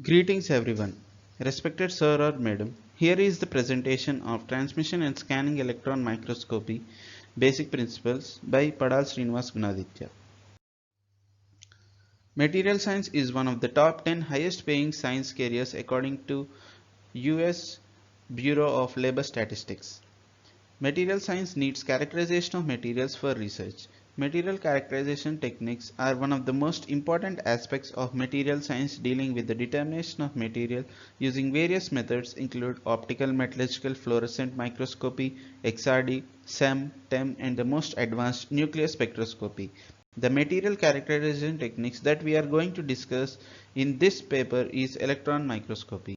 Greetings everyone. Respected sir or madam, here is the presentation of Transmission and Scanning Electron Microscopy Basic Principles by Padal Srinivas Gunaditya. Material science is one of the top 10 highest paying science careers according to US Bureau of Labor Statistics. Material science needs characterization of materials for research. Material characterization techniques are one of the most important aspects of material science. Dealing with the determination of material using various methods include optical, metallurgical, fluorescent microscopy, XRD, SEM, TEM, and the most advanced nuclear spectroscopy. The material characterization techniques that we are going to discuss in this paper is electron microscopy.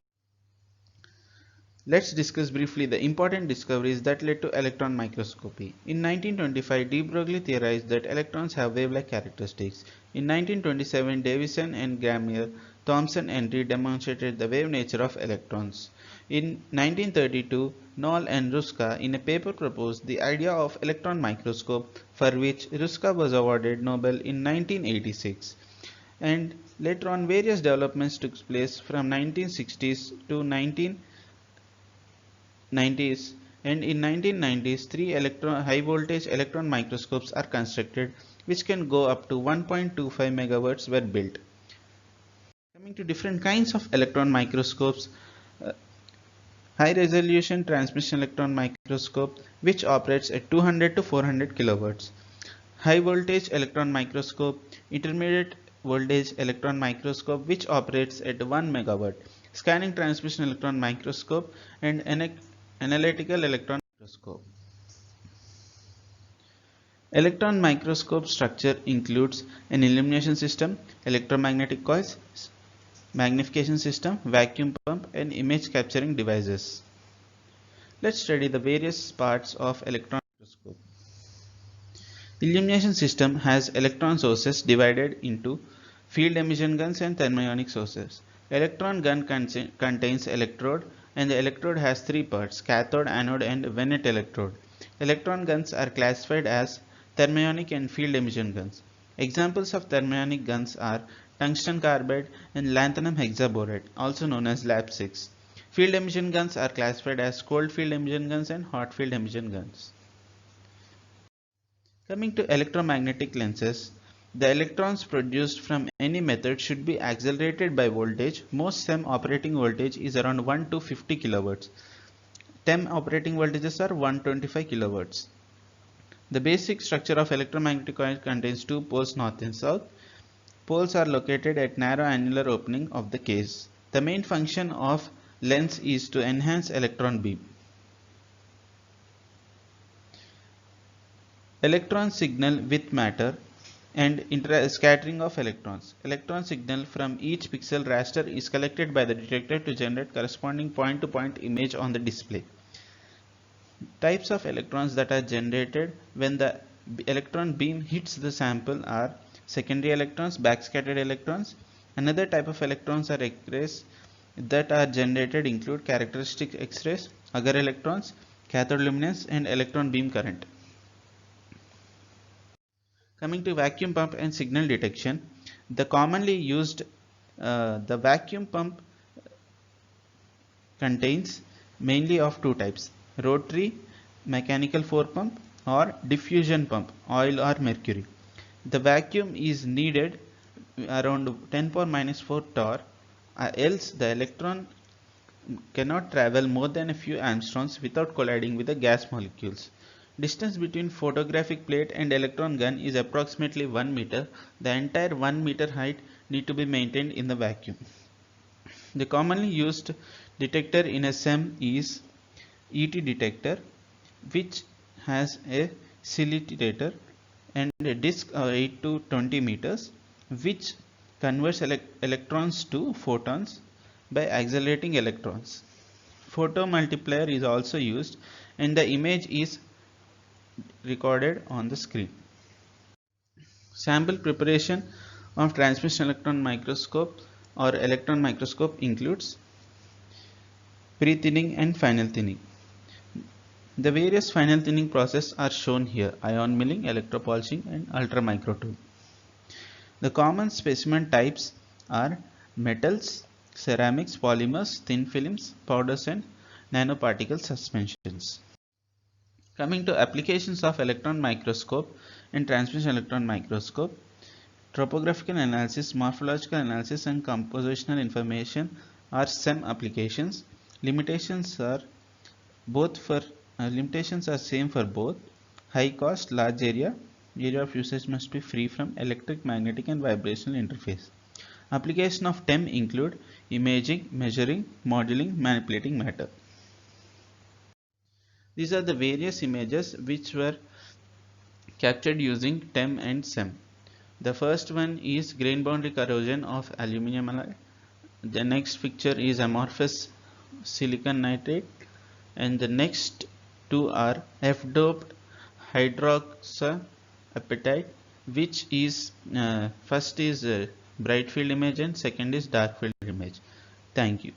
Let's discuss briefly the important discoveries that led to electron microscopy. In 1925, de Broglie theorized that electrons have wave-like characteristics. In 1927, Davison and Gramier, Thomson and Reed demonstrated the wave nature of electrons. In 1932, Knoll and Ruska in a paper proposed the idea of electron microscope, for which Ruska was awarded Nobel in 1986. And later on, various developments took place from 1960s to 1990s, and in 1990s three high voltage electron microscopes are constructed which can go up to 1.25 megawatts were built. Coming to different kinds of electron microscopes, uh, high resolution transmission electron microscope which operates at 200 to 400 kilowatts, high voltage electron microscope, intermediate voltage electron microscope which operates at 1 megawatt, scanning transmission electron microscope, and analytical electron microscope. Electron microscope structure includes an illumination system, electromagnetic coils, magnification system, vacuum pump, and image capturing devices. Let's study the various parts of electron microscope. Illumination system has electron sources divided into field emission guns and thermionic sources. Electron gun contains electrode, and the electrode has three parts: cathode, anode, and Venet electrode. Electron guns are classified as thermionic and field emission guns. Examples of thermionic guns are tungsten carbide and lanthanum hexaborate, also known as LAP6. Field emission guns are classified as cold field emission guns and hot field emission guns. Coming to electromagnetic lenses, the electrons produced from any method should be accelerated by voltage. Most SEM operating voltage is around 1 to 50 kilowatts. TEM operating voltages are 125 kilowatts. The basic structure of electromagnetic coil contains two poles, north and south. Poles are located at narrow annular opening of the case. The main function of lens is to enhance electron beam. Electron signal with matter and scattering of electrons. Electron signal from each pixel raster is collected by the detector to generate corresponding point-to-point image on the display. Types of electrons that are generated when the electron beam hits the sample are secondary electrons, backscattered electrons. Another type of electrons are X-rays that are generated include characteristic X-rays, Agar electrons, cathode luminance, and electron beam current. Coming to vacuum pump and signal detection, the commonly used the vacuum pump contains mainly of two types: rotary mechanical force pump or diffusion pump, oil or mercury. The vacuum is needed around 10 power minus 4 torr, else the electron cannot travel more than a few angstroms without colliding with the gas molecules. Distance between photographic plate and electron gun is approximately 1 meter. The entire 1 meter height need to be maintained in the vacuum. The commonly used detector in a SEM is ET detector, which has a oscillator and a disc of 8 to 20 meters, which converts electrons to photons by accelerating electrons. Photomultiplier is also used, and the image is recorded on the screen. Sample preparation of transmission electron microscope or electron microscope includes pre-thinning and final thinning. The various final thinning processes are shown here: ion milling, electropolishing, and ultramicro tool. The common specimen types are metals, ceramics, polymers, thin films, powders and nanoparticle suspensions. Coming to applications of electron microscope and transmission electron microscope, topographical analysis, morphological analysis and compositional information are SEM applications. Limitations are same for both. High cost, large area of usage must be free from electric, magnetic and vibrational interface. Application of TEM include imaging, measuring, modeling, manipulating matter. These are the various images which were captured using TEM and SEM. The first one is grain boundary corrosion of aluminum alloy. The next picture is amorphous silicon nitrate, and the next two are F-doped hydroxyapatite, which is first is bright field image and second is dark field image. Thank you.